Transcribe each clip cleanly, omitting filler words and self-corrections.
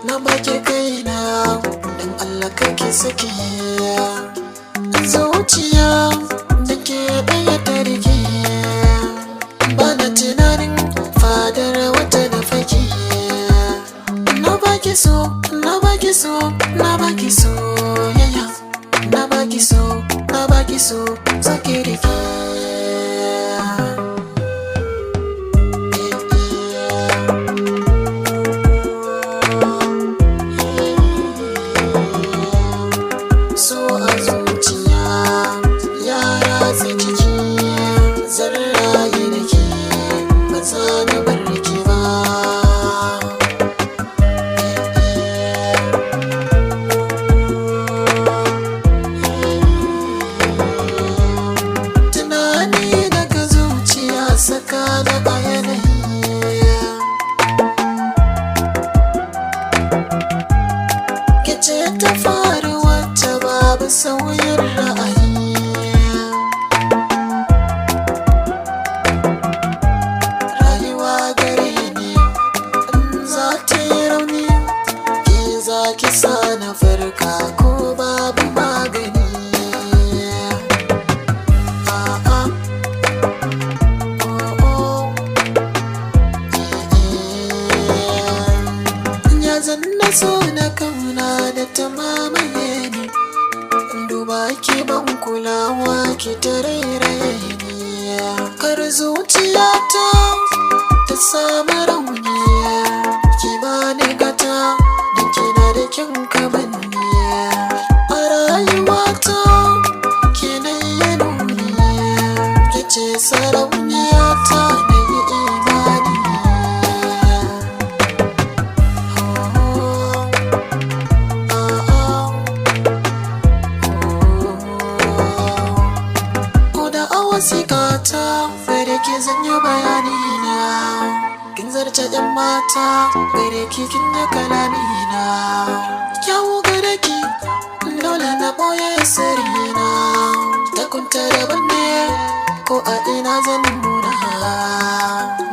na baki kaina dan Allah kake saki zuciya da ke ɗaya ta rike bana tunanin fadar wata da fake na baki so na baki so na baki so yaya na baki so na baki so sake rike saka da yanayi kice ta faru wacce babu sauyin ra'ayi rayuwa gare ni za ta yi rauni ke za ki sa na farka ko babu magani zanna so na kauna da ta mamaye ni duba ki ban kulawa ki ta rairaye ni kar zuciyata ta samu rauni ki bani gata da kina da kyan kamanni a rayuwata kina yi nuni ki ce sarauniyata na yi imani wasikata fere ki zanyo bayani na kin zarce yan mata gare ki kin yi kalami na kyawu gare ki dole na boye sirri na ta kunta daban ne ko a ina zan nuna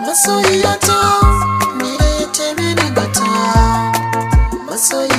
masoyiyata ni da ya ce mini gata masoyi